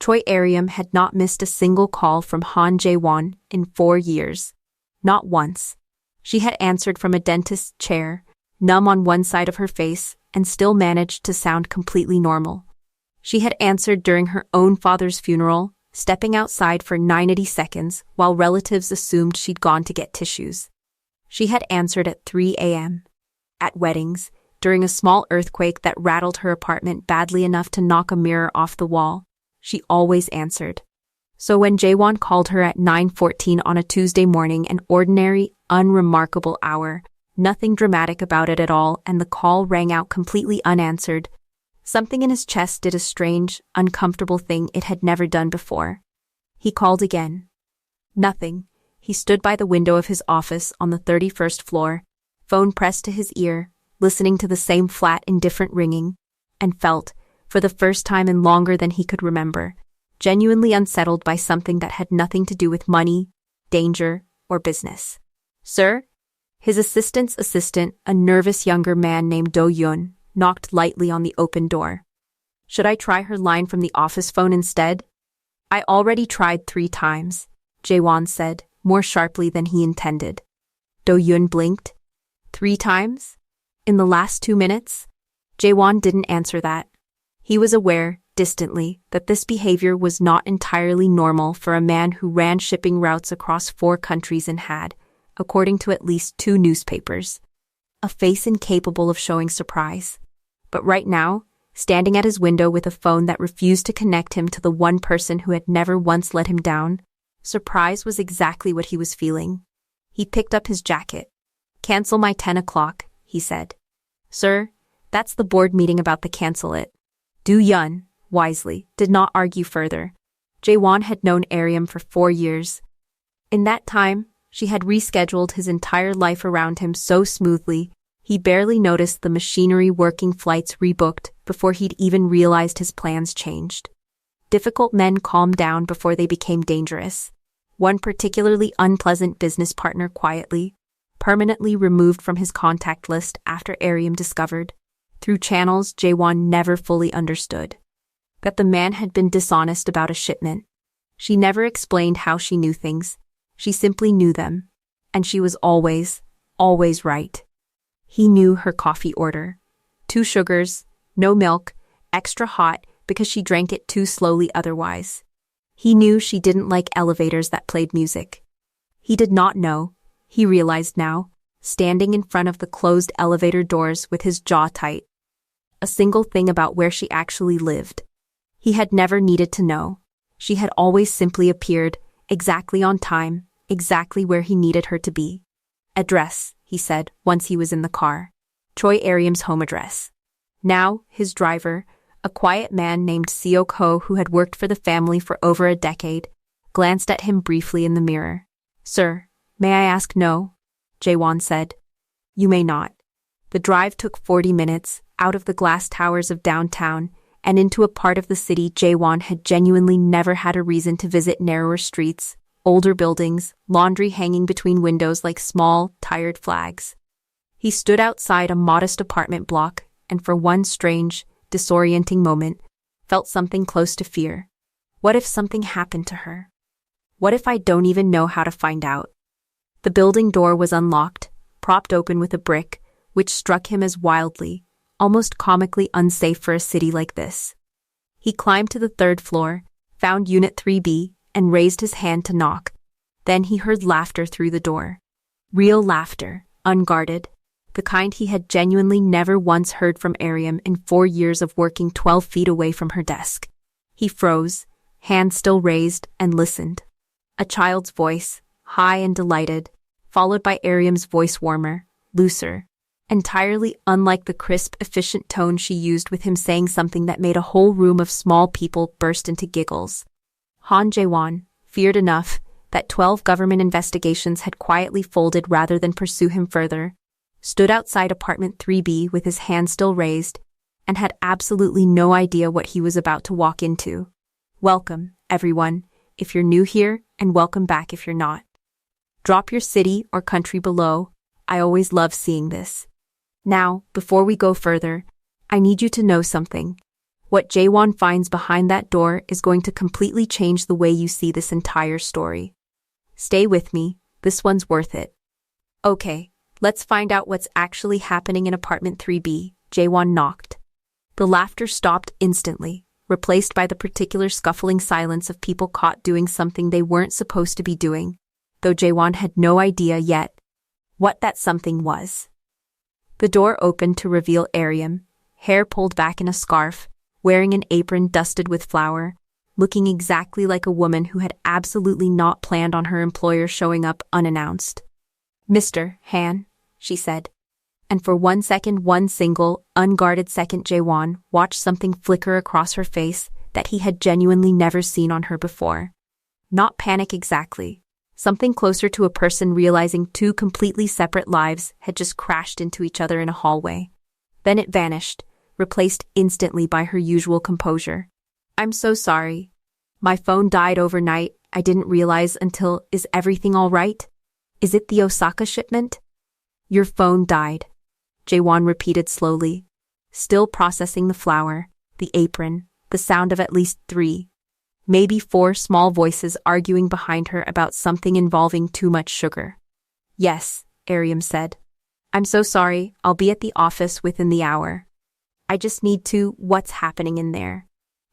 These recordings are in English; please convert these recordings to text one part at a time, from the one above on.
Choi Ariam had not missed a single call from Han Jae-won in 4 years. Not once. She had answered from a dentist's chair, numb on one side of her face, and still managed to sound completely normal. She had answered during her own father's funeral, stepping outside for 90 seconds while relatives assumed she'd gone to get tissues. She had answered at 3 a.m. At weddings, during a small earthquake that rattled her apartment badly enough to knock a mirror off the wall. She always answered. So when Jae-won called her at 9:14 on a Tuesday morning, an ordinary, unremarkable hour, nothing dramatic about it at all, and the call rang out completely unanswered, something in his chest did a strange, uncomfortable thing it had never done before. He called again. Nothing. He stood by the window of his office on the 31st floor, phone pressed to his ear, listening to the same flat, indifferent ringing, and felt, for the first time in longer than he could remember, genuinely unsettled by something that had nothing to do with money, danger, or business. "Sir?" His assistant's assistant, a nervous younger man named Do-yun, knocked lightly on the open door. "Should I try her line from the office phone instead?" "I already tried 3 times, Jae-won said, more sharply than he intended. Do-yun blinked. 3 times? In the last 2 minutes? Jae-won didn't answer that. He was aware, distantly, that this behavior was not entirely normal for a man who ran shipping routes across 4 countries and had, according to at least 2 newspapers, a face incapable of showing surprise. But right now, standing at his window with a phone that refused to connect him to the one person who had never once let him down, surprise was exactly what he was feeling. He picked up his jacket. "Cancel my 10 o'clock, he said. "Sir, that's the board meeting about to cancel it." Do-yun, wisely, did not argue further. Jae-won had known Ariam for 4 years. In that time, she had rescheduled his entire life around him so smoothly, he barely noticed the machinery working flights rebooked before he'd even realized his plans changed. Difficult men calmed down before they became dangerous. One particularly unpleasant business partner quietly, permanently removed from his contact list after Ariam discovered, through channels Jae-won never fully understood, that the man had been dishonest about a shipment. She never explained how she knew things. She simply knew them. And she was always, always right. He knew her coffee order. 2 sugars, no milk, extra hot because she drank it too slowly otherwise. He knew she didn't like elevators that played music. He did not know, he realized now, standing in front of the closed elevator doors with his jaw tight, a single thing about where she actually lived. He had never needed to know. She had always simply appeared, exactly on time, exactly where he needed her to be. "Address," he said, once he was in the car. Choi Ariam's home address. Now, his driver, a quiet man named Seok Ho who had worked for the family for over a decade, glanced at him briefly in the mirror. "Sir, may I ask no?" Jae-won said. "You may not." The drive took 40 minutes, out of the glass towers of downtown, and into a part of the city Jae-won had genuinely never had a reason to visit. Narrower streets, older buildings, laundry hanging between windows like small, tired flags. He stood outside a modest apartment block, and for one strange, disorienting moment, felt something close to fear. What if something happened to her? What if I don't even know how to find out? The building door was unlocked, propped open with a brick, which struck him as wildly, almost comically unsafe for a city like this. He climbed to the 3rd floor, found Unit 3B, and raised his hand to knock. Then he heard laughter through the door. Real laughter, unguarded, the kind he had genuinely never once heard from Ariam in 4 years of working 12 feet away from her desk. He froze, hand still raised, and listened. A child's voice, high and delighted, followed by Ariam's voice warmer, looser, entirely unlike the crisp, efficient tone she used with him saying something that made a whole room of small people burst into giggles. Han Jae-won, feared enough that 12 government investigations had quietly folded rather than pursue him further, stood outside apartment 3B with his hand still raised, and had absolutely no idea what he was about to walk into. "Welcome, everyone, if you're new here, and welcome back if you're not. Drop your city or country below. I always love seeing this. Now, before we go further, I need you to know something. What Jaewon finds behind that door is going to completely change the way you see this entire story. Stay with me, this one's worth it. Okay, let's find out what's actually happening in apartment 3B, Jaewon knocked. The laughter stopped instantly, replaced by the particular scuffling silence of people caught doing something they weren't supposed to be doing, though Jaewon had no idea yet what that something was. The door opened to reveal Aryam, hair pulled back in a scarf, wearing an apron dusted with flour, looking exactly like a woman who had absolutely not planned on her employer showing up unannounced. "Mr. Han," she said. And for one single, unguarded second, Jaewon watched something flicker across her face that he had genuinely never seen on her before. Not panic exactly. Something closer to a person realizing two completely separate lives had just crashed into each other in a hallway. Then it vanished, replaced instantly by her usual composure. "I'm so sorry. My phone died overnight. I didn't realize until, is everything all right? Is it the Osaka shipment?" "Your phone died," Jaewon repeated slowly, still processing the flour, the apron, the sound of at least 3, maybe 4 small voices arguing behind her about something involving too much sugar. "Yes," Aryam said. "I'm so sorry, I'll be at the office within the hour." "I just need to, what's happening in there?"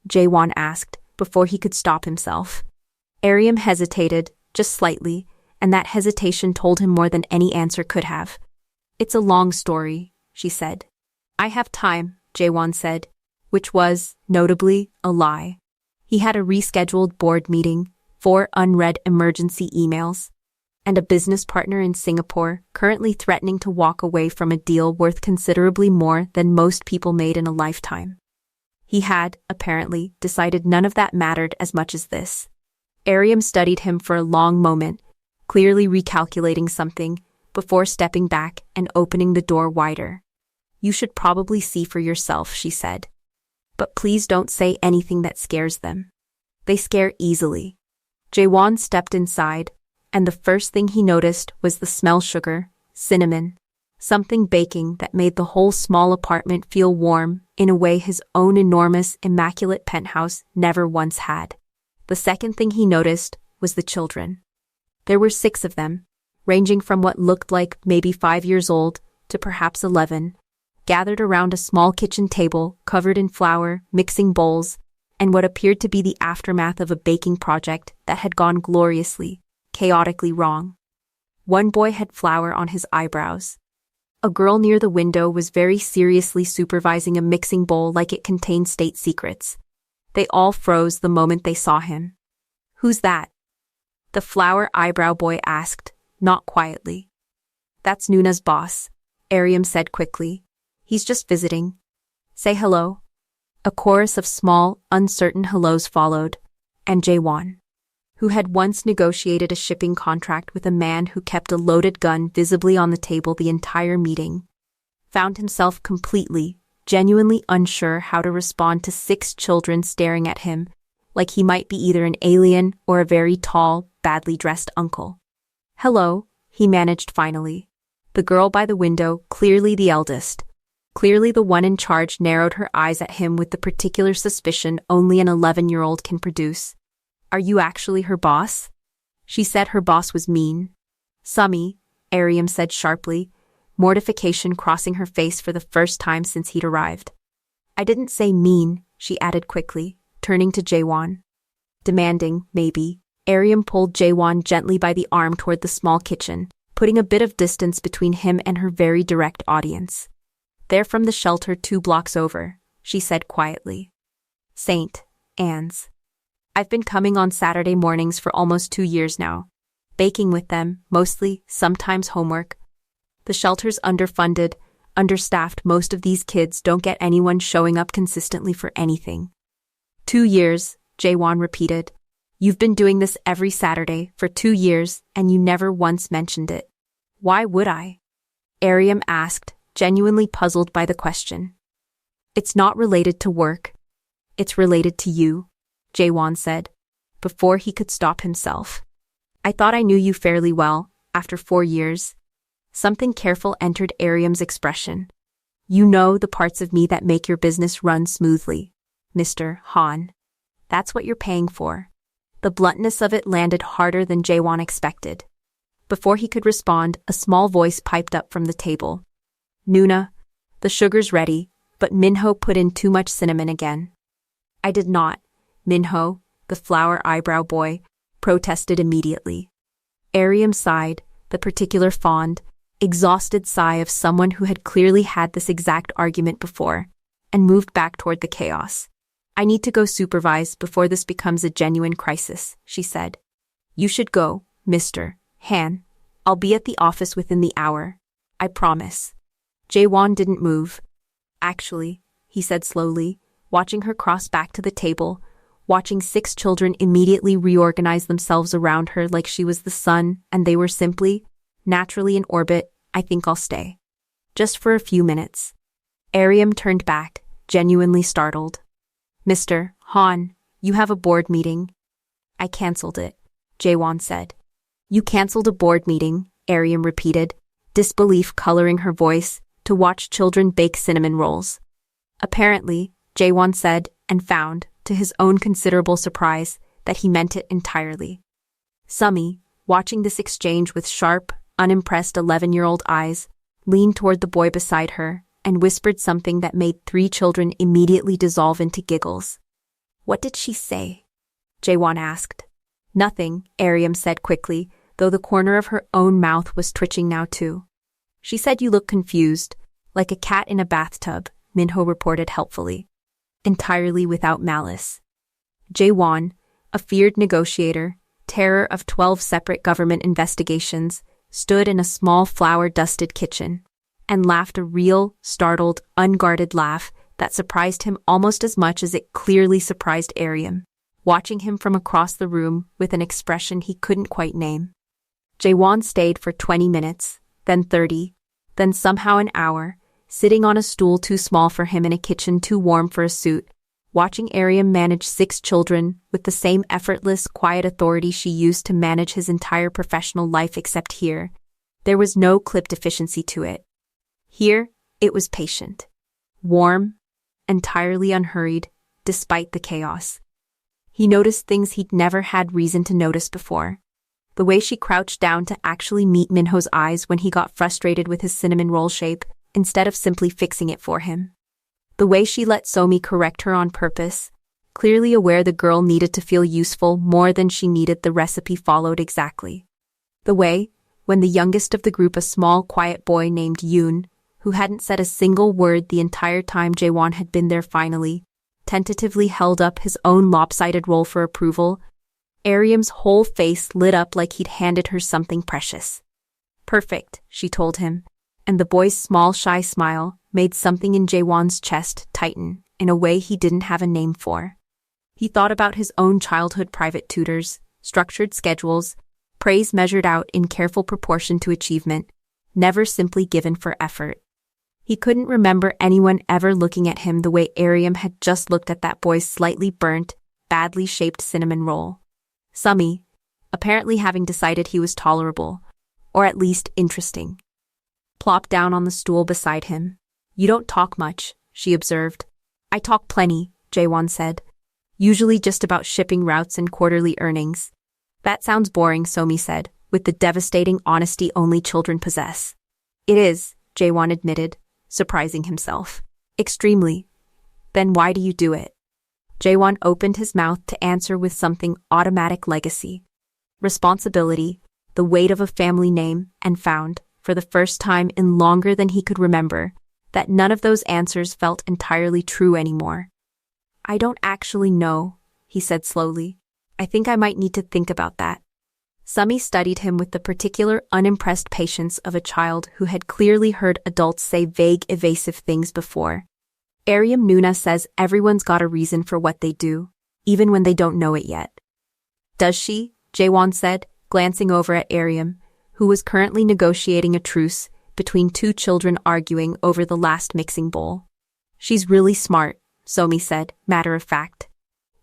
Jaewon asked, before he could stop himself. Aryam hesitated, just slightly, and that hesitation told him more than any answer could have. "It's a long story," she said. "I have time," Jaewon said, which was, notably, a lie. He had a rescheduled board meeting, 4 unread emergency emails, and a business partner in Singapore currently threatening to walk away from a deal worth considerably more than most people made in a lifetime. He had, apparently, decided none of that mattered as much as this. Aryam studied him for a long moment, clearly recalculating something, before stepping back and opening the door wider. "You should probably see for yourself," she said. "But please don't say anything that scares them. They scare easily." Jaewon stepped inside, and the first thing he noticed was the smell: sugar, cinnamon, something baking that made the whole small apartment feel warm in a way his own enormous, immaculate penthouse never once had. The second thing he noticed was the children. There were 6 of them, ranging from what looked like maybe 5 years old to perhaps 11, gathered around a small kitchen table covered in flour, mixing bowls, and what appeared to be the aftermath of a baking project that had gone gloriously, chaotically wrong. One boy had flour on his eyebrows. A girl near the window was very seriously supervising a mixing bowl like it contained state secrets. They all froze the moment they saw him. "Who's that?" the flour eyebrow boy asked, not quietly. "That's Nuna's boss," Aryam said quickly. "He's just visiting. Say hello." A chorus of small, uncertain hellos followed, and Jaewon, who had once negotiated a shipping contract with a man who kept a loaded gun visibly on the table the entire meeting, found himself completely, genuinely unsure how to respond to 6 children staring at him, like he might be either an alien or a very tall, badly dressed uncle. "Hello," he managed finally. The girl by the window, clearly the eldest, clearly the one in charge, narrowed her eyes at him with the particular suspicion only an 11-year-old can produce. "Are you actually her boss?" She said her boss was mean. "Summy," Aryam said sharply, mortification crossing her face for the first time since he'd arrived. "I didn't say mean," she added quickly, turning to Jaewon. Demanding, maybe, Aryam pulled Jaewon gently by the arm toward the small kitchen, putting a bit of distance between him and her very direct audience. "They're from the shelter 2 blocks over," she said quietly. "St. Anne's. I've been coming on Saturday mornings for almost 2 years now. Baking with them, mostly, sometimes homework. The shelter's underfunded, understaffed. Most of these kids don't get anyone showing up consistently for anything." 2 years, Jaewon repeated. "You've been doing this every Saturday for 2 years, and you never once mentioned it." "Why would I?" Aryam asked, genuinely puzzled by the question. "It's not related to work. It's related to you," Jaewon said, before he could stop himself. "I thought I knew you fairly well, after 4 years. Something careful entered Aryam's expression. "You know the parts of me that make your business run smoothly." Mr. Han. That's what you're paying for. The bluntness of it landed harder than Jaewon expected. Before he could respond, a small voice piped up from the table. Nuna, the sugar's ready, but Minho put in too much cinnamon again. I did not. Minho, the flower eyebrow boy, protested immediately. Aryam sighed, the particular fond, exhausted sigh of someone who had clearly had this exact argument before, and moved back toward the chaos. I need to go supervise before this becomes a genuine crisis, she said. You should go, Mr. Han. I'll be at the office within the hour. I promise. Jaewon didn't move. Actually, he said slowly, watching her cross back to the table, watching 6 children immediately reorganize themselves around her like she was the sun and they were simply, naturally in orbit. I think I'll stay. Just for a few minutes. Aryam turned back, genuinely startled. Mr. Han, you have a board meeting. I cancelled it, Jaewon said. You cancelled a board meeting, Aryam repeated, disbelief coloring her voice, to watch children bake cinnamon rolls. Apparently, Jaewon said, and found, to his own considerable surprise, that he meant it entirely. Sumi, watching this exchange with sharp, unimpressed 11-year-old eyes, leaned toward the boy beside her and whispered something that made 3 children immediately dissolve into giggles. What did she say? Jaewon asked. Nothing, Aryam said quickly, though the corner of her own mouth was twitching now too. She said you look confused, like a cat in a bathtub, Minho reported helpfully. Entirely without malice. Jaewon, a feared negotiator, terror of 12 separate government investigations, stood in a small flour-dusted kitchen, and laughed a real, startled, unguarded laugh that surprised him almost as much as it clearly surprised Aryam, watching him from across the room with an expression he couldn't quite name. Jaewon stayed for 20 minutes, then 30, then somehow an hour, sitting on a stool too small for him in a kitchen too warm for a suit, watching Aryam manage 6 children with the same effortless, quiet authority she used to manage his entire professional life except here. There was no clip deficiency to it. Here, it was patient, warm, entirely unhurried, despite the chaos. He noticed things he'd never had reason to notice before. The way she crouched down to actually meet Minho's eyes when he got frustrated with his cinnamon roll shape, instead of simply fixing it for him. The way she let Somi correct her on purpose, clearly aware the girl needed to feel useful more than she needed the recipe followed exactly. The way, when the youngest of the group, a small, quiet boy named Yoon, who hadn't said a single word the entire time Jaewon had been there finally, tentatively held up his own lopsided roll for approval, Aryam's whole face lit up like he'd handed her something precious. Perfect, she told him, and the boy's small shy smile made something in Jaewon's chest tighten in a way he didn't have a name for. He thought about his own childhood private tutors, structured schedules, praise measured out in careful proportion to achievement, never simply given for effort. He couldn't remember anyone ever looking at him the way Aryam had just looked at that boy's slightly burnt, badly shaped cinnamon roll. Sumi, apparently having decided he was tolerable, or at least interesting, plopped down on the stool beside him. You don't talk much, she observed. I talk plenty, Jaewon said. Usually just about shipping routes and quarterly earnings. That sounds boring, Somi said, with the devastating honesty only children possess. It is, Jaewon admitted, surprising himself. Extremely. Then why do you do it? Jaewon opened his mouth to answer with something automatic: legacy. Responsibility, the weight of a family name, and found, for the first time in longer than he could remember, that none of those answers felt entirely true anymore. I don't actually know, he said slowly. I think I might need to think about that. Sumi studied him with the particular unimpressed patience of a child who had clearly heard adults say vague, evasive things before. Aryam Nuna says everyone's got a reason for what they do, even when they don't know it yet. Does she? Jaewon said, glancing over at Aryam, who was currently negotiating a truce between 2 children arguing over the last mixing bowl. She's really smart, Somi said, matter of fact.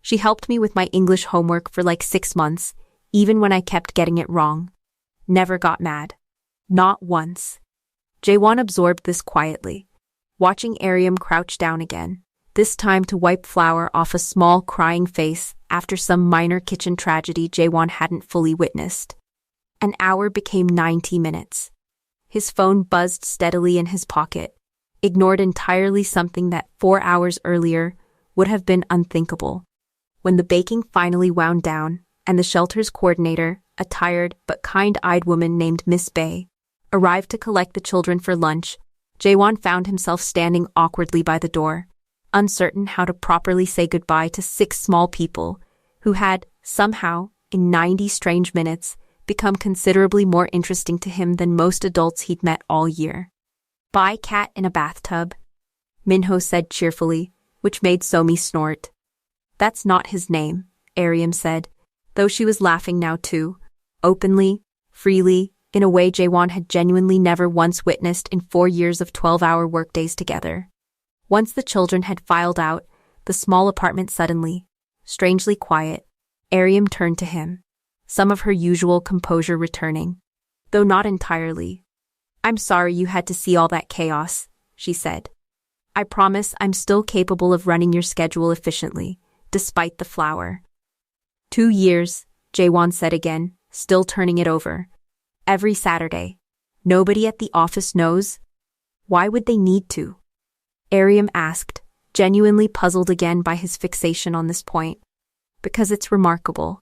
She helped me with my English homework for like 6 months, even when I kept getting it wrong. Never got mad. Not once. Jaewon absorbed this quietly, watching Aryam crouch down again, this time to wipe flour off a small crying face after some minor kitchen tragedy Jaewon hadn't fully witnessed. An hour became 90 minutes. His phone buzzed steadily in his pocket, ignored entirely something that 4 hours earlier would have been unthinkable. When the baking finally wound down, and the shelter's coordinator, a tired but kind-eyed woman named Miss Bay, arrived to collect the children for lunch, Jaewon found himself standing awkwardly by the door, uncertain how to properly say goodbye to 6 small people who had, somehow, in 90 strange minutes, become considerably more interesting to him than most adults he'd met all year. "Bye, cat in a bathtub," Minho said cheerfully, which made Somi snort. "That's not his name," Aryam said, though she was laughing now too, openly, freely, in a way Jaewon had genuinely never once witnessed in 4 years of 12-hour workdays together. Once the children had filed out, the small apartment suddenly, strangely quiet, Aryam turned to him, some of her usual composure returning, though not entirely. "I'm sorry you had to see all that chaos," she said. "I promise I'm still capable of running your schedule efficiently, despite the flour." 2 years, Jaewon said again, still turning it over. "Every Saturday. Nobody at the office knows? Why would they need to?" Aryam asked, genuinely puzzled again by his fixation on this point. "Because it's remarkable,"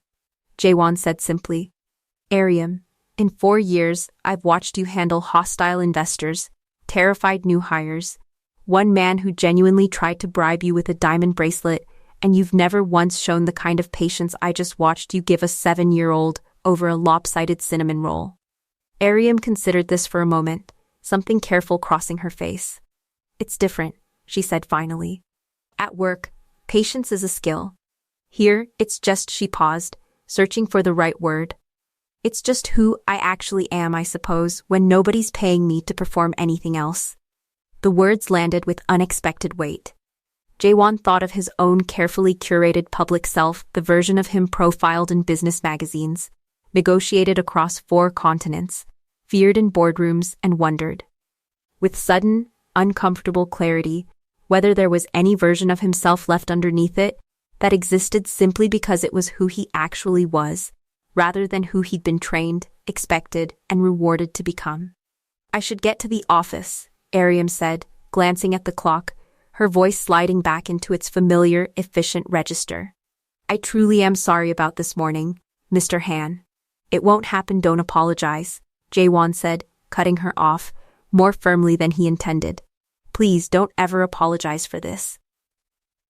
Jaewon said simply. "Aryam, in 4 years, I've watched you handle hostile investors, terrified new hires, one man who genuinely tried to bribe you with a diamond bracelet, and you've never once shown the kind of patience I just watched you give a 7-year-old over a lopsided cinnamon roll." Aryam considered this for a moment, something careful crossing her face. "It's different," she said finally. "At work, patience is a skill. Here, it's just," she paused, searching for the right word. "It's just who I actually am, I suppose, when nobody's paying me to perform anything else." The words landed with unexpected weight. Jaewon thought of his own carefully curated public self, the version of him profiled in business magazines, negotiated across 4 continents, feared in boardrooms, and wondered, with sudden, uncomfortable clarity, whether there was any version of himself left underneath it that existed simply because it was who he actually was, rather than who he'd been trained, expected, and rewarded to become. "I should get to the office," Aryam said, glancing at the clock, her voice sliding back into its familiar, efficient register. "I truly am sorry about this morning, Mr. Han." "It won't happen, don't apologize," Jaewon said, cutting her off, more firmly than he intended. "Please don't ever apologize for this."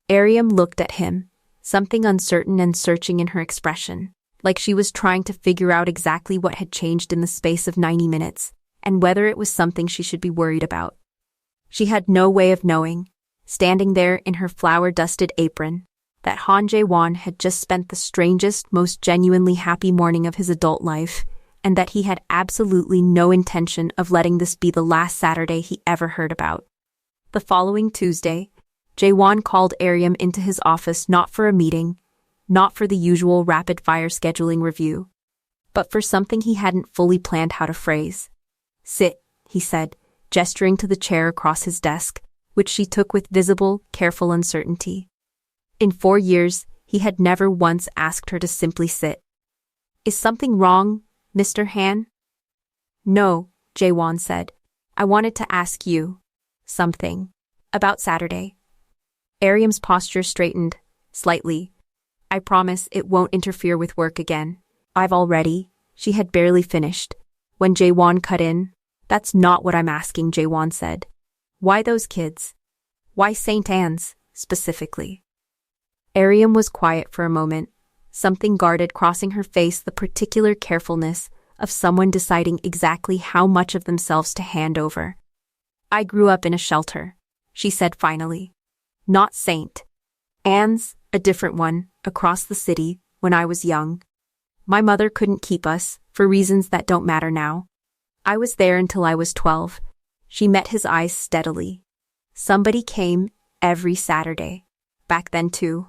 Aryam looked at him, something uncertain and searching in her expression, like she was trying to figure out exactly what had changed in the space of 90 minutes, and whether it was something she should be worried about. She had no way of knowing, standing there in her flour-dusted apron, that Han Jae-won had just spent the strangest, most genuinely happy morning of his adult life, and that he had absolutely no intention of letting this be the last Saturday he ever heard about. The following Tuesday, Jae-won called Aryam into his office not for a meeting, not for the usual rapid-fire scheduling review, but for something he hadn't fully planned how to phrase. "Sit," he said, gesturing to the chair across his desk, which she took with visible, careful uncertainty. In 4 years, he had never once asked her to simply sit. "Is something wrong, Mr. Han?" "No," Jae-won said. "I wanted to ask you something about Saturday." Aryam's posture straightened, slightly. "I promise it won't interfere with work again. I've already," she had barely finished, when Jae-won cut in. "That's not what I'm asking," Jae-won said. "Why those kids? Why St. Anne's, specifically?" Aryam was quiet for a moment, something guarded crossing her face, the particular carefulness of someone deciding exactly how much of themselves to hand over. "I grew up in a shelter," she said finally. "Not St. Anne's, a different one, across the city, when I was young. My mother couldn't keep us, for reasons that don't matter now. I was there until I was 12. She met his eyes steadily. Somebody came every Saturday. Back then too.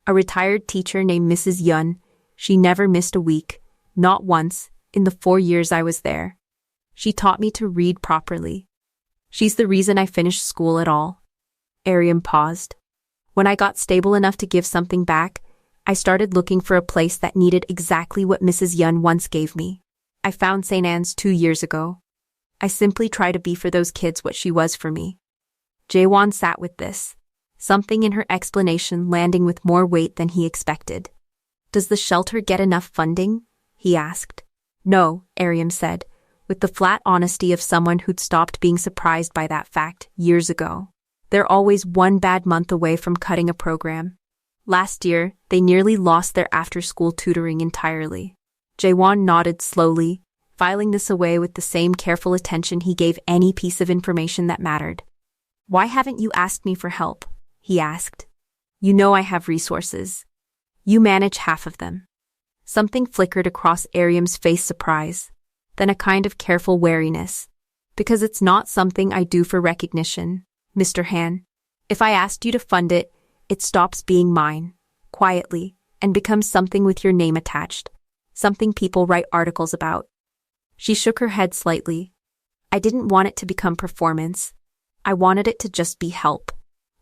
A retired teacher named Mrs. Yun. She never missed a week, not once, in the 4 years I was there. She taught me to read properly. She's the reason I finished school at all." Aryam paused. When I got stable enough to give something back, I started looking for a place that needed exactly what Mrs. Yun once gave me. I found St. Anne's 2 years ago. I simply try to be for those kids what she was for me. Jaewon sat with this, something in her explanation landing with more weight than he expected. Does the shelter get enough funding? He asked. No, Aryam said, with the flat honesty of someone who'd stopped being surprised by that fact years ago. They're always one bad month away from cutting a program. Last year, they nearly lost their after-school tutoring entirely. Jaewon nodded slowly, filing this away with the same careful attention he gave any piece of information that mattered. Why haven't you asked me for help? He asked. You know I have resources. You manage half of them. Something flickered across Aryam's face, surprise, then a kind of careful wariness. Because it's not something I do for recognition, Mr. Han. If I asked you to fund it, it stops being mine, quietly, and becomes something with your name attached. Something people write articles about. She shook her head slightly. I didn't want it to become performance. I wanted it to just be help.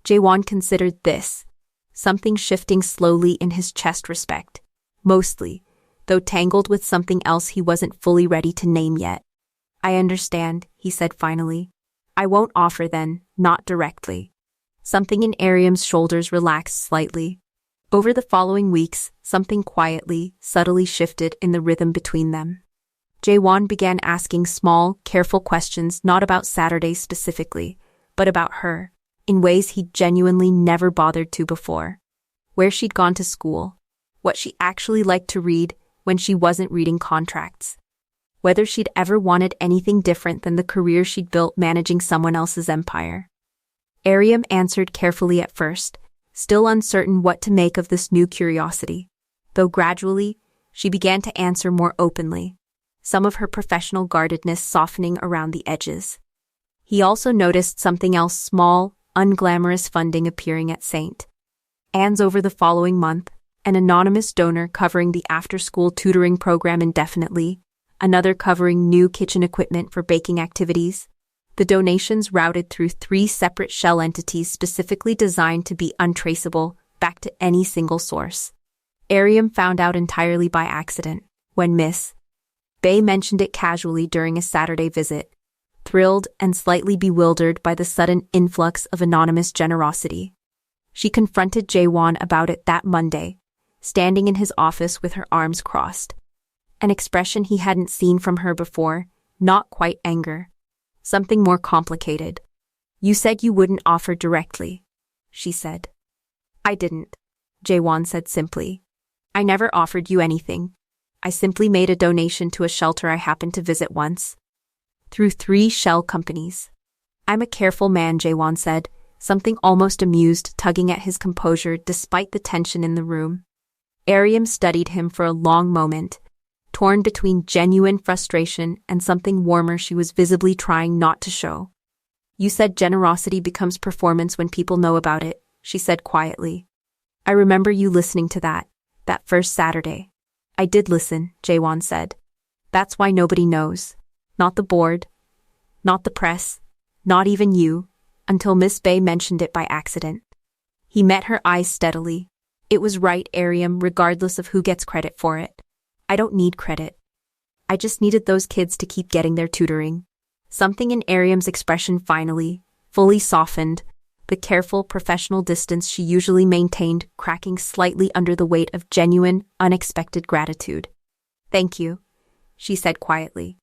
Jaewon considered this, something shifting slowly in his chest, respect. Mostly, though tangled with something else he wasn't fully ready to name yet. I understand, he said finally. I won't offer then, not directly. Something in Aryam's shoulders relaxed slightly. Over the following weeks, something quietly, subtly shifted in the rhythm between them. Jaewon began asking small, careful questions not about Saturdays specifically, but about her, in ways he'd genuinely never bothered to before. Where she'd gone to school, what she actually liked to read when she wasn't reading contracts, whether she'd ever wanted anything different than the career she'd built managing someone else's empire. Aryam answered carefully at first, still uncertain what to make of this new curiosity, though gradually, she began to answer more openly, some of her professional guardedness softening around the edges. He also noticed something else: small, unglamorous funding appearing at St. Anne's over the following month, an anonymous donor covering the after-school tutoring program indefinitely, another covering new kitchen equipment for baking activities. The donations routed through 3 separate shell entities specifically designed to be untraceable back to any single source. Aryam found out entirely by accident, when Miss Bay mentioned it casually during a Saturday visit, thrilled and slightly bewildered by the sudden influx of anonymous generosity. She confronted Jaewon about it that Monday, standing in his office with her arms crossed. An expression he hadn't seen from her before, not quite anger. Something more complicated. You said you wouldn't offer directly, she said. I didn't, Jaewon said simply. I never offered you anything. I simply made a donation to a shelter I happened to visit once. Through 3 shell companies. I'm a careful man, Jaewon said, something almost amused tugging at his composure despite the tension in the room. Aryam studied him for a long moment, torn between genuine frustration and something warmer she was visibly trying not to show. You said generosity becomes performance when people know about it, she said quietly. I remember you listening to that first Saturday. I did listen, Jaewon said. That's why nobody knows. Not the board, not the press, not even you, until Miss Bay mentioned it by accident. He met her eyes steadily. It was right, Aryam, regardless of who gets credit for it. I don't need credit. I just needed those kids to keep getting their tutoring. Something in Aryam's expression finally, fully softened, the careful, professional distance she usually maintained cracking slightly under the weight of genuine, unexpected gratitude. Thank you, she said quietly.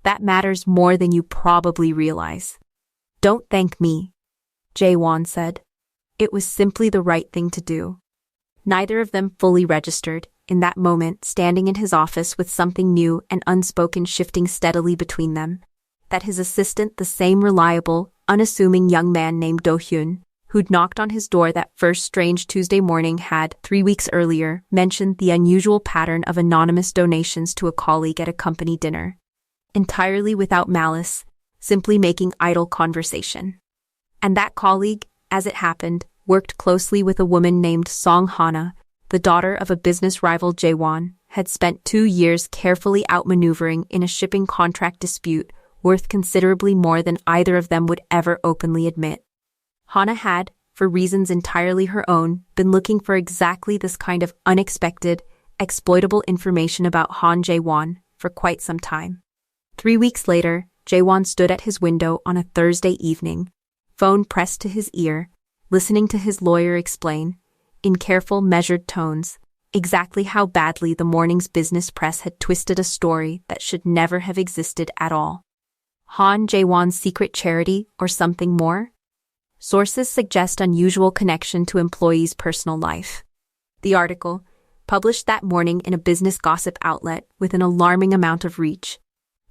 That matters more than you probably realize. Don't thank me, Jaewon said. It was simply the right thing to do. Neither of them fully registered, in that moment, standing in his office with something new and unspoken shifting steadily between them, that his assistant, the same reliable, unassuming young man named Do-hyun, who'd knocked on his door that first strange Tuesday morning, had, 3 weeks earlier, mentioned the unusual pattern of anonymous donations to a colleague at a company dinner. Entirely without malice, simply making idle conversation. And that colleague, as it happened, worked closely with a woman named Song Hana, the daughter of a business rival. Jaewon had spent 2 years carefully outmaneuvering in a shipping contract dispute worth considerably more than either of them would ever openly admit. Hana had, for reasons entirely her own, been looking for exactly this kind of unexpected, exploitable information about Han Jae-won for quite some time. 3 weeks later, Jae-won stood at his window on a Thursday evening, phone pressed to his ear, listening to his lawyer explain, in careful, measured tones, exactly how badly the morning's business press had twisted a story that should never have existed at all. Han Jae-won's secret charity or something more? Sources suggest unusual connection to employees' personal life. The article, published that morning in a business gossip outlet with an alarming amount of reach,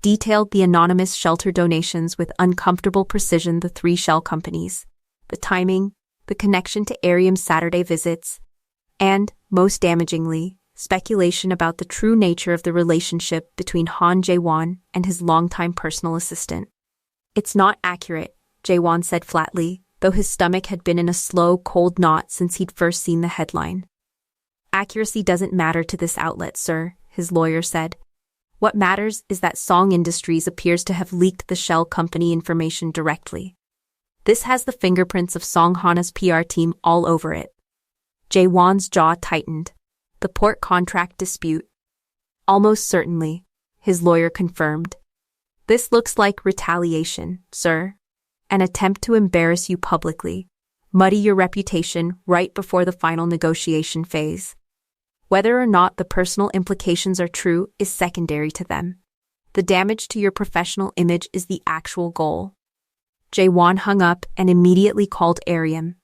detailed the anonymous shelter donations with uncomfortable precision, the 3 shell companies, the timing, the connection to Ariam's Saturday visits, and, most damagingly, speculation about the true nature of the relationship between Han Jae-won and his longtime personal assistant. "It's not accurate," Jae-won said flatly, though his stomach had been in a slow, cold knot since he'd first seen the headline. "Accuracy doesn't matter to this outlet, sir," his lawyer said. "What matters is that Song Industries appears to have leaked the shell company information directly. This has the fingerprints of Song Hana's PR team all over it." Jae-won's jaw tightened. "The port contract dispute?" "Almost certainly," his lawyer confirmed. "This looks like retaliation, sir. An attempt to embarrass you publicly, muddy your reputation right before the final negotiation phase. Whether or not the personal implications are true is secondary to them. The damage to your professional image is the actual goal." Jae-won hung up and immediately called Ariam,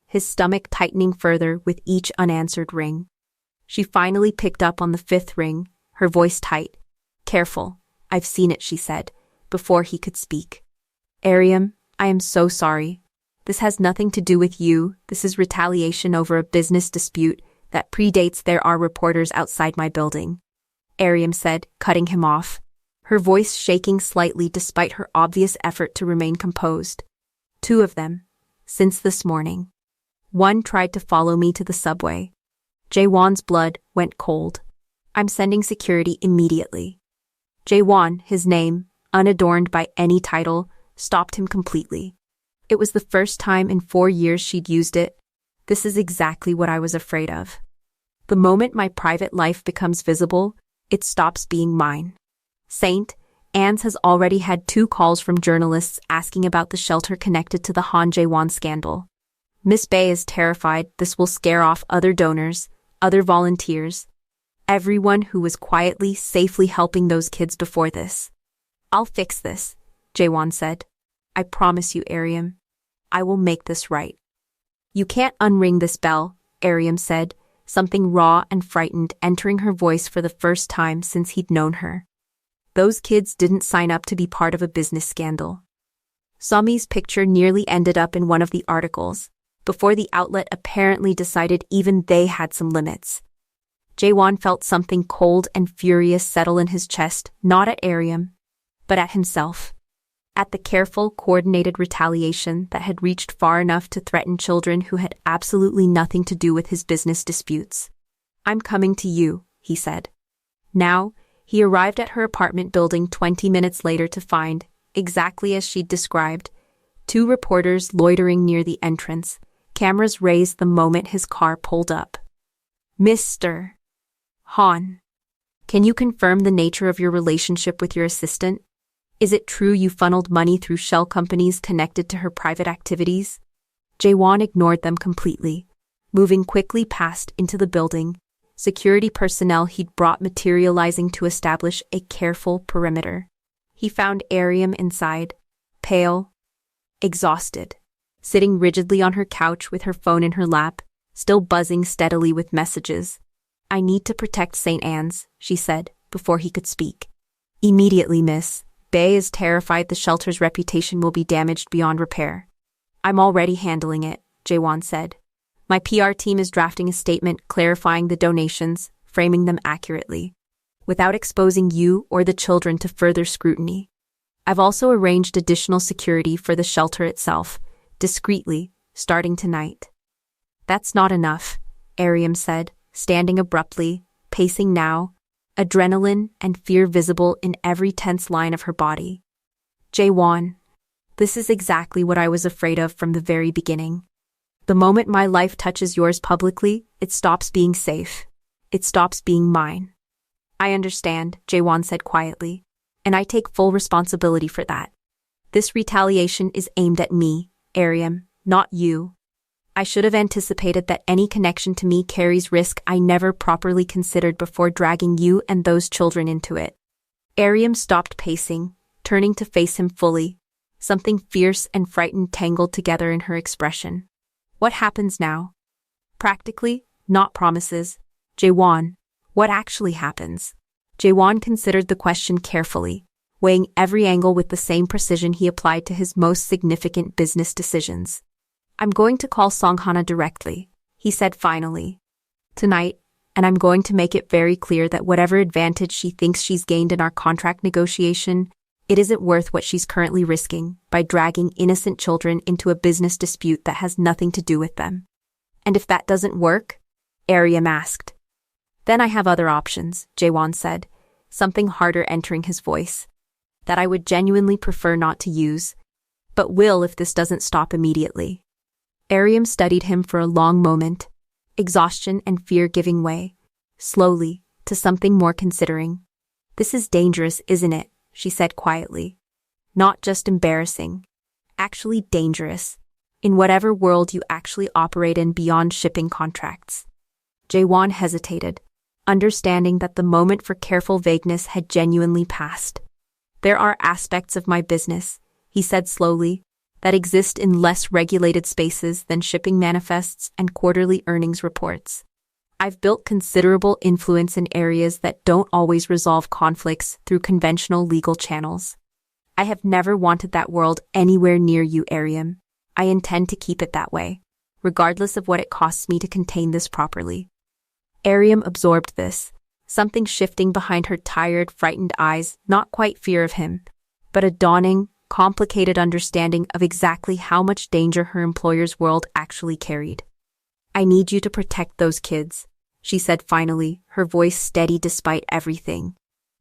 his stomach tightening further with each unanswered ring. She finally picked up on the 5th ring, her voice tight. "Careful, I've seen it," she said, before he could speak. "Ariam, I am so sorry. This has nothing to do with you. This is retaliation over a business dispute that predates. There are reporters outside my building," Ariam said, cutting him off, her voice shaking slightly despite her obvious effort to remain composed. "2 of them, since this morning. One tried to follow me to the subway." Jae-won's blood went cold. "I'm sending security immediately." Jae-won, his name, unadorned by any title, stopped him completely. It was the first time in 4 years she'd used it. "This is exactly what I was afraid of. The moment my private life becomes visible, it stops being mine." St. Anne's has already had 2 calls from journalists asking about the shelter connected to the Han Jae-won scandal. Miss Bay is terrified this will scare off other donors, other volunteers, everyone who was quietly, safely helping those kids before this. "I'll fix this," Jae-won said. "I promise you, Ariam. I will make this right." "You can't unring this bell," Ariam said, something raw and frightened entering her voice for the first time since he'd known her. "Those kids didn't sign up to be part of a business scandal." Somi's picture nearly ended up in one of the articles, before the outlet apparently decided even they had some limits. Jae-won felt something cold and furious settle in his chest, not at Ariam, but at himself. At the careful, coordinated retaliation that had reached far enough to threaten children who had absolutely nothing to do with his business disputes. "I'm coming to you," he said. Now, he arrived at her apartment building 20 minutes later to find, exactly as she'd described, 2 reporters loitering near the entrance, cameras raised the moment his car pulled up. "Mr. Han, can you confirm the nature of your relationship with your assistant? Is it true you funneled money through shell companies connected to her private activities?" Jae-won ignored them completely, moving quickly past into the building, security personnel he'd brought materializing to establish a careful perimeter. He found Ariam inside, pale, exhausted, sitting rigidly on her couch with her phone in her lap, still buzzing steadily with messages. "I need to protect St. Anne's," she said, before he could speak. "Immediately, Miss. Bay is terrified the shelter's reputation will be damaged beyond repair." "I'm already handling it," Jae-won said. "My PR team is drafting a statement clarifying the donations, framing them accurately, without exposing you or the children to further scrutiny. I've also arranged additional security for the shelter itself, discreetly, starting tonight." "That's not enough," Ariam said, standing abruptly, pacing now, adrenaline and fear visible in every tense line of her body. "Jae-won, this is exactly what I was afraid of from the very beginning. The moment my life touches yours publicly, it stops being safe. It stops being mine. I understand, Jaewon said quietly, and I take full responsibility for that. This retaliation is aimed at me, Aryam, not you. I should have anticipated that any connection to me carries risk I never properly considered before dragging you and those children into it. Aryam stopped pacing, turning to face him fully, something fierce and frightened tangled together in her expression. What happens now? Practically, not promises. Jaewon, what actually happens? Jaewon considered the question carefully, weighing every angle with the same precision he applied to his most significant business decisions. I'm going to call Songhana directly, he said finally. Tonight, and I'm going to make it very clear that whatever advantage she thinks she's gained in our contract negotiation, it isn't worth what she's currently risking by dragging innocent children into a business dispute that has nothing to do with them. And if that doesn't work? Aryam asked. Then I have other options, Jaewon said, something harder entering his voice, that I would genuinely prefer not to use, but will if this doesn't stop immediately. Aryam studied him for a long moment, exhaustion and fear giving way, slowly, to something more considering. This is dangerous, isn't it? She said quietly. Not just embarrassing. Actually dangerous. In whatever world you actually operate in beyond shipping contracts. Jaewon hesitated, understanding that the moment for careful vagueness had genuinely passed. There are aspects of my business, he said slowly, that exist in less regulated spaces than shipping manifests and quarterly earnings reports. I've built considerable influence in areas that don't always resolve conflicts through conventional legal channels. I have never wanted that world anywhere near you, Aryam. I intend to keep it that way, regardless of what it costs me to contain this properly. Aryam absorbed this, something shifting behind her tired, frightened eyes, not quite fear of him, but a dawning, complicated understanding of exactly how much danger her employer's world actually carried. I need you to protect those kids, she said finally, her voice steady despite everything.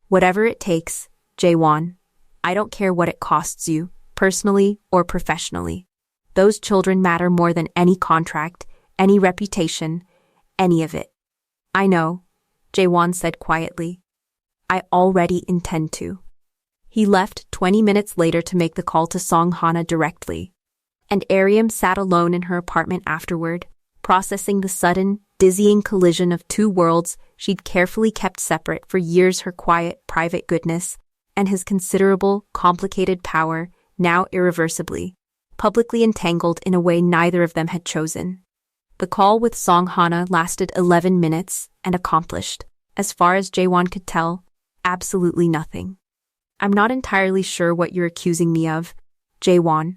Whatever it takes, Jaewon. I don't care what it costs you, personally or professionally. Those children matter more than any contract, any reputation, any of it. I know, Jaewon said quietly. I already intend to. He left 20 minutes later to make the call to Songhana directly. And Aryam sat alone in her apartment afterward, processing the sudden, dizzying collision of two worlds she'd carefully kept separate for years, her quiet, private goodness, and his considerable, complicated power, now irreversibly, publicly entangled in a way neither of them had chosen. The call with Songhana lasted 11 minutes and accomplished, as far as Jaewon could tell, absolutely nothing. I'm not entirely sure what you're accusing me of, Jaewon,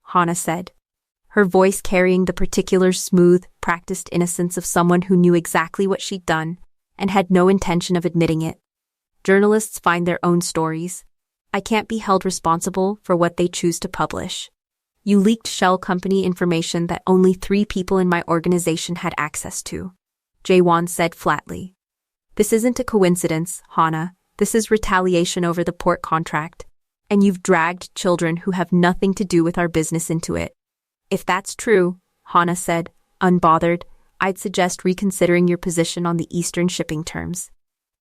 Hana said, her voice carrying the particular smooth, practiced innocence of someone who knew exactly what she'd done and had no intention of admitting it. Journalists find their own stories. I can't be held responsible for what they choose to publish. You leaked shell company information that only 3 people in my organization had access to, Jaewon said flatly. This isn't a coincidence, Hana. This is retaliation over the port contract, and you've dragged children who have nothing to do with our business into it. If that's true, Hana said, unbothered, I'd suggest reconsidering your position on the Eastern shipping terms.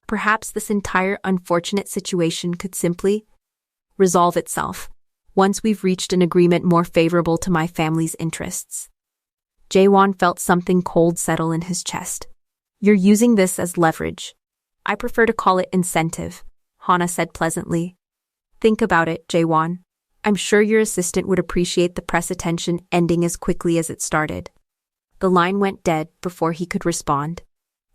Perhaps this entire unfortunate situation could simply resolve itself once we've reached an agreement more favorable to my family's interests. Jaewon felt something cold settle in his chest. You're using this as leverage. I prefer to call it incentive, Hana said pleasantly. Think about it, Jaewon. I'm sure your assistant would appreciate the press attention ending as quickly as it started. The line went dead before he could respond.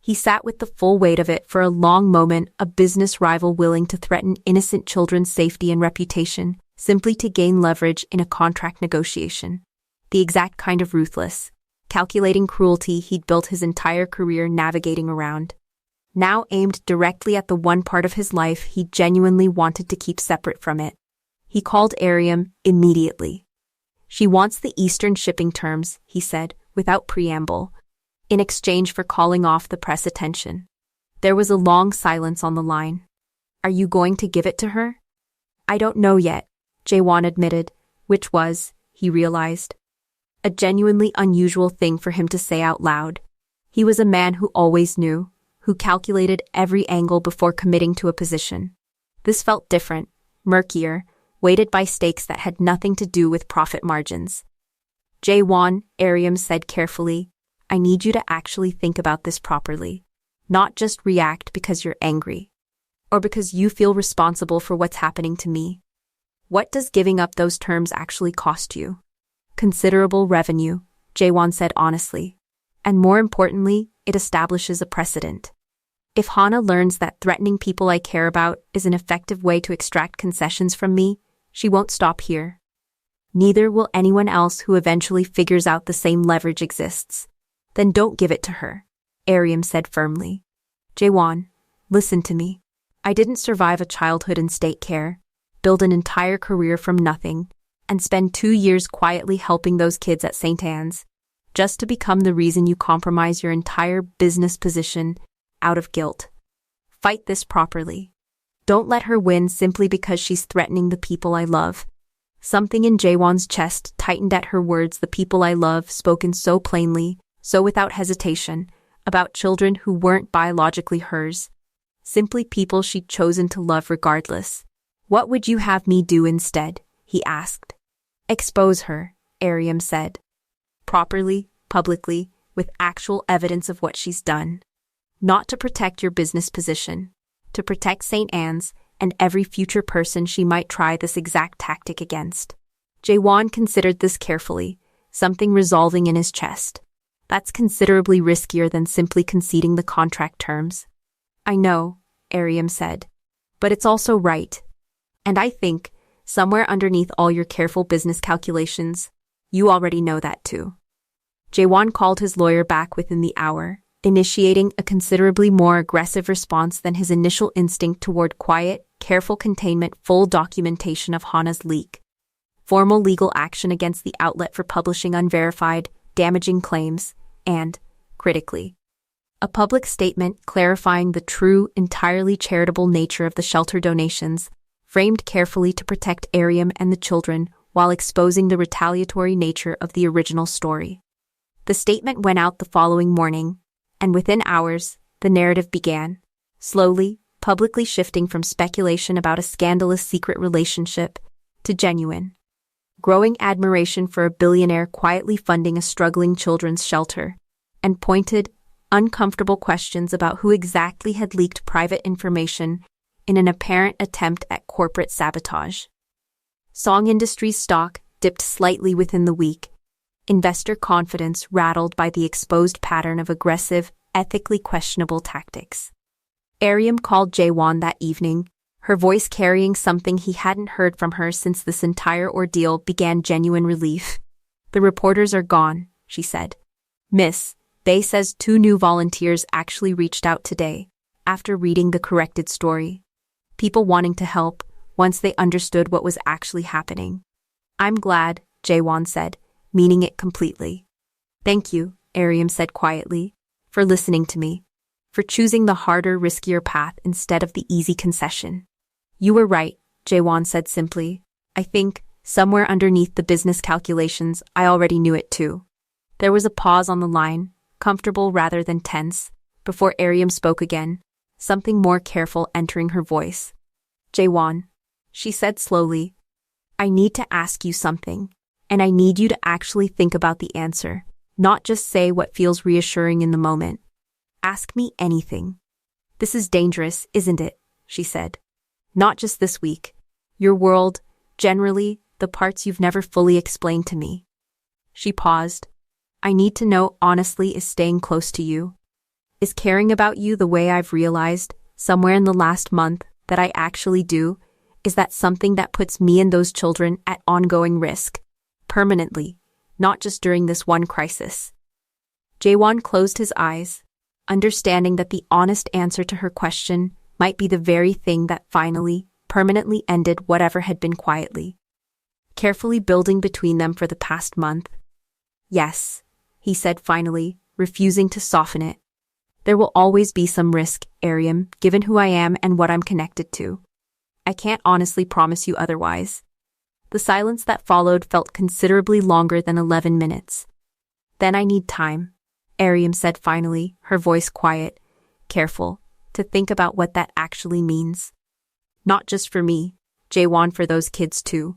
He sat with the full weight of it for a long moment, a business rival willing to threaten innocent children's safety and reputation simply to gain leverage in a contract negotiation. The exact kind of ruthless, calculating cruelty he'd built his entire career navigating around. Now aimed directly at the one part of his life he genuinely wanted to keep separate from it. He called Aryam immediately. She wants the Eastern shipping terms, he said, without preamble, in exchange for calling off the press attention. There was a long silence on the line. Are you going to give it to her? I don't know yet, Jaewon admitted, which was, he realized, a genuinely unusual thing for him to say out loud. He was a man who always knew, who calculated every angle before committing to a position. This felt different, murkier, weighted by stakes that had nothing to do with profit margins. Jaewon, Aryam said carefully, I need you to actually think about this properly. Not just react because you're angry. Or because you feel responsible for what's happening to me. What does giving up those terms actually cost you? Considerable revenue, Jaewon said honestly. And more importantly, it establishes a precedent. If Hana learns that threatening people I care about is an effective way to extract concessions from me, she won't stop here. Neither will anyone else who eventually figures out the same leverage exists. Then don't give it to her, Aryam said firmly. Jaewon, listen to me. I didn't survive a childhood in state care, build an entire career from nothing, and spend 2 years quietly helping those kids at St. Anne's, just to become the reason you compromise your entire business position out of guilt. Fight this properly. Don't let her win simply because she's threatening the people I love. Something in Jaewon's chest tightened at her words, the people I love, spoken so plainly, so without hesitation, about children who weren't biologically hers. Simply people she'd chosen to love regardless. What would you have me do instead? He asked. Expose her, Aryam said. Properly, publicly, with actual evidence of what she's done. Not to protect your business position, to protect St. Anne's and every future person she might try this exact tactic against. Jaewon considered this carefully, something resolving in his chest. That's considerably riskier than simply conceding the contract terms. I know, Aryam said. But it's also right. And I think, somewhere underneath all your careful business calculations, you already know that too. Jaewon called his lawyer back within the hour, initiating a considerably more aggressive response than his initial instinct toward quiet, careful containment. Full documentation of Hana's leak. Formal legal action against the outlet for publishing unverified, damaging claims, and, critically, a public statement clarifying the true, entirely charitable nature of the shelter donations, framed carefully to protect Aryam and the children while exposing the retaliatory nature of the original story. The statement went out the following morning, and within hours, the narrative began, slowly, publicly shifting from speculation about a scandalous secret relationship to genuine, growing admiration for a billionaire quietly funding a struggling children's shelter, and pointed, uncomfortable questions about who exactly had leaked private information in an apparent attempt at corporate sabotage. Song Industries stock dipped slightly within the week, investor confidence rattled by the exposed pattern of aggressive, ethically questionable tactics. Aryam called Jaewon that evening, her voice carrying something he hadn't heard from her since this entire ordeal began. Genuine relief. The reporters are gone, she said. Miss, Bae says 2 new volunteers actually reached out today, after reading the corrected story. People wanting to help, once they understood what was actually happening. I'm glad, Jaewon said, meaning it completely. Thank you, Aryam said quietly, for listening to me, for choosing the harder, riskier path instead of the easy concession. You were right, Jaewon said simply. I think, somewhere underneath the business calculations, I already knew it too. There was a pause on the line, comfortable rather than tense, before Aryam spoke again, something more careful entering her voice. Jaewon, she said slowly, I need to ask you something, and I need you to actually think about the answer, not just say what feels reassuring in the moment. Ask me anything. This is dangerous, isn't it? She said. Not just this week. Your world, generally, the parts you've never fully explained to me. She paused. I need to know honestly, is staying close to you? Is caring about you the way I've realized, somewhere in the last month, that I actually do? Is that something that puts me and those children at ongoing risk? Permanently, not just during this one crisis. Jaewon closed his eyes, understanding that the honest answer to her question might be the very thing that finally, permanently ended whatever had been quietly, carefully building between them for the past month. Yes, he said finally, refusing to soften it. There will always be some risk, Aryam, given who I am and what I'm connected to. I can't honestly promise you otherwise. The silence that followed felt considerably longer than 11 minutes. Then I need time, Ariam said finally, her voice quiet, careful, to think about what that actually means. Not just for me, Jaewon, for those kids too.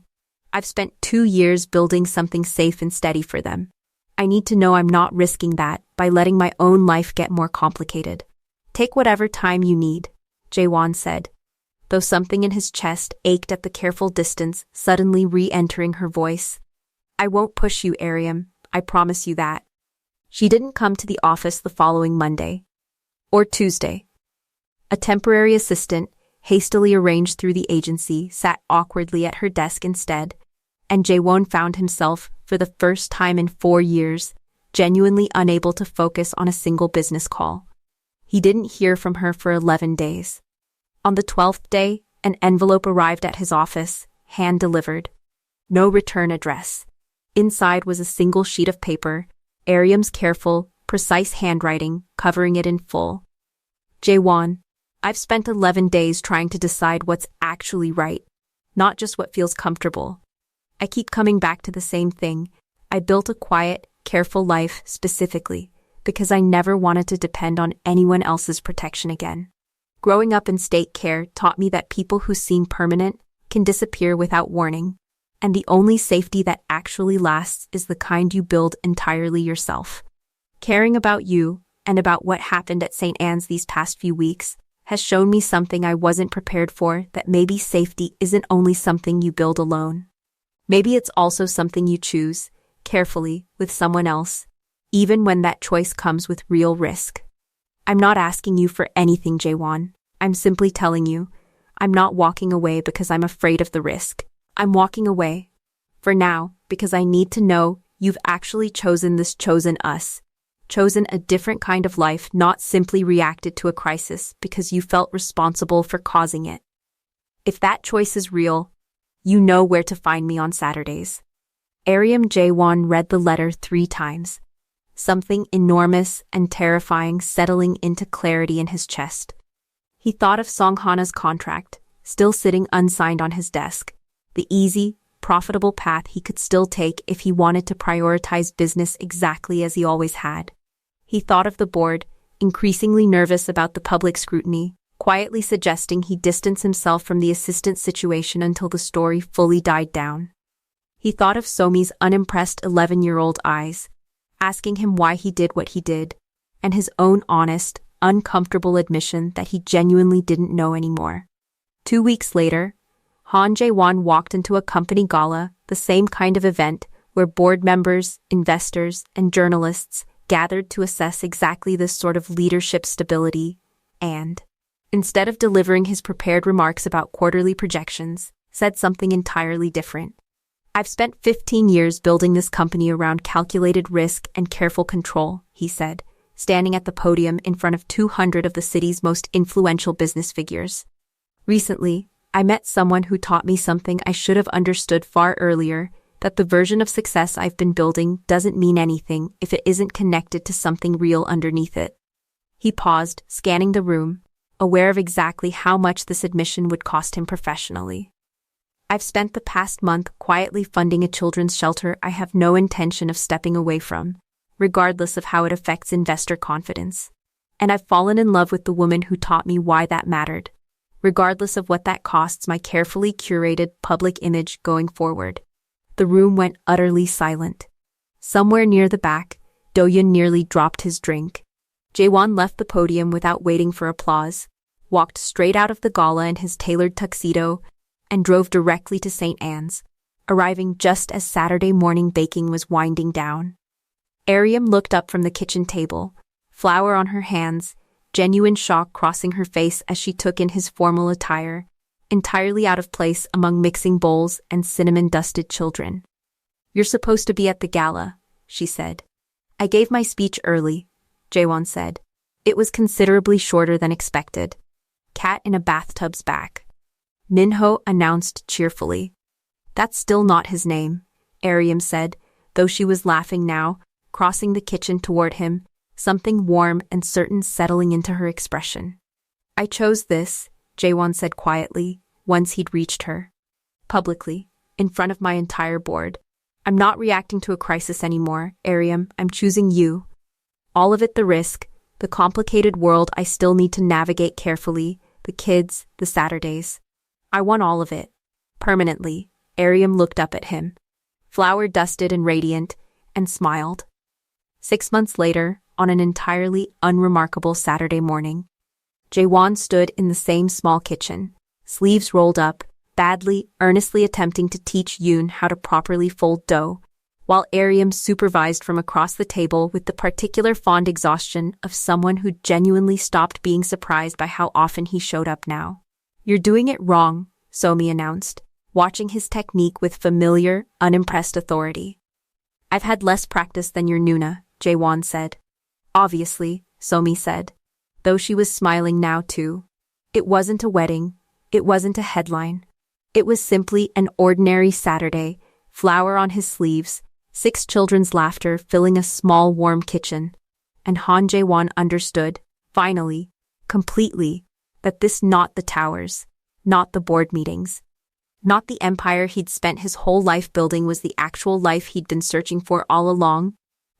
I've spent 2 years building something safe and steady for them. I need to know I'm not risking that by letting my own life get more complicated. Take whatever time you need, Jaewon said, though something in his chest ached at the careful distance suddenly re-entering her voice. I won't push you, Ariam, I promise you that. She didn't come to the office the following Monday. Or Tuesday. A temporary assistant, hastily arranged through the agency, sat awkwardly at her desk instead, and Jaewon found himself, for the first time in 4 years, genuinely unable to focus on a single business call. He didn't hear from her for 11 days. On the 12th day, an envelope arrived at his office, hand-delivered. No return address. Inside was a single sheet of paper, Ariam's careful, precise handwriting covering it in full. Jaewon, I've spent 11 days trying to decide what's actually right, not just what feels comfortable. I keep coming back to the same thing. I built a quiet, careful life specifically because I never wanted to depend on anyone else's protection again. Growing up in state care taught me that people who seem permanent can disappear without warning, and the only safety that actually lasts is the kind you build entirely yourself. Caring about you and about what happened at St. Anne's these past few weeks has shown me something I wasn't prepared for, that maybe safety isn't only something you build alone. Maybe it's also something you choose, carefully, with someone else, even when that choice comes with real risk. I'm not asking you for anything, Jaewon. I'm simply telling you, I'm not walking away because I'm afraid of the risk. I'm walking away, for now, because I need to know you've actually chosen us. Chosen a different kind of life, not simply reacted to a crisis because you felt responsible for causing it. If that choice is real, you know where to find me on Saturdays. Ariam. Jaewon read the letter 3 times, something enormous and terrifying settling into clarity in his chest. He thought of Songhana's contract, still sitting unsigned on his desk, the easy, profitable path he could still take if he wanted to prioritize business exactly as he always had. He thought of the board, increasingly nervous about the public scrutiny, quietly suggesting he distance himself from the assistant situation until the story fully died down. He thought of Somi's unimpressed 11-year-old eyes, asking him why he did what he did, and his own honest, uncomfortable admission that he genuinely didn't know anymore. 2 weeks later, Han Jae-won walked into a company gala, the same kind of event where board members, investors, and journalists gathered to assess exactly this sort of leadership stability, and, instead of delivering his prepared remarks about quarterly projections, said something entirely different. I've spent 15 years building this company around calculated risk and careful control, he said, standing at the podium in front of 200 of the city's most influential business figures. Recently, I met someone who taught me something I should have understood far earlier, that the version of success I've been building doesn't mean anything if it isn't connected to something real underneath it. He paused, scanning the room, aware of exactly how much this admission would cost him professionally. I've spent the past month quietly funding a children's shelter I have no intention of stepping away from, regardless of how it affects investor confidence. And I've fallen in love with the woman who taught me why that mattered, regardless of what that costs my carefully curated public image going forward. The room went utterly silent. Somewhere near the back, Doyun nearly dropped his drink. Jaewon left the podium without waiting for applause, walked straight out of the gala in his tailored tuxedo, and drove directly to St. Anne's, arriving just as Saturday morning baking was winding down. Ariam looked up from the kitchen table, flour on her hands, genuine shock crossing her face as she took in his formal attire, entirely out of place among mixing bowls and cinnamon-dusted children. You're supposed to be at the gala, she said. I gave my speech early, Jaewon said. It was considerably shorter than expected. Cat in a bathtub's back. Minho announced cheerfully. That's still not his name, Ariam said, though she was laughing now, crossing the kitchen toward him, something warm and certain settling into her expression. I chose this, Jaewon said quietly, once he'd reached her. Publicly, in front of my entire board. I'm not reacting to a crisis anymore, Ariam. I'm choosing you. All of it, the risk, the complicated world I still need to navigate carefully, the kids, the Saturdays. I want all of it. Permanently. Ariam looked up at him, flower-dusted and radiant, and smiled. 6 months later, on an entirely unremarkable Saturday morning, Jaewon stood in the same small kitchen, sleeves rolled up, badly, earnestly attempting to teach Yoon how to properly fold dough, while Ariam supervised from across the table with the particular fond exhaustion of someone who genuinely stopped being surprised by how often he showed up now. "You're doing it wrong," Somi announced, watching his technique with familiar, unimpressed authority. "I've had less practice than your Nuna," Jaewon said. "Obviously," Somi said, though she was smiling now too. It wasn't a wedding. It wasn't a headline. It was simply an ordinary Saturday, flower on his sleeves, 6 children's laughter filling a small warm kitchen. And Han Jae-won understood, finally, completely, that this not the towers, not the board meetings, not the empire he'd spent his whole life building was the actual life he'd been searching for all along.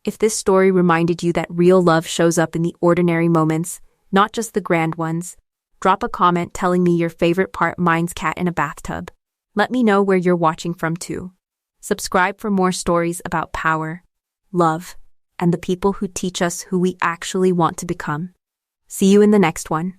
If this story reminded you that real love shows up in the ordinary moments, not just the grand ones, drop a comment telling me your favorite part. Mine's cat in a bathtub. Let me know where you're watching from too. Subscribe for more stories about power, love, and the people who teach us who we actually want to become. See you in the next one.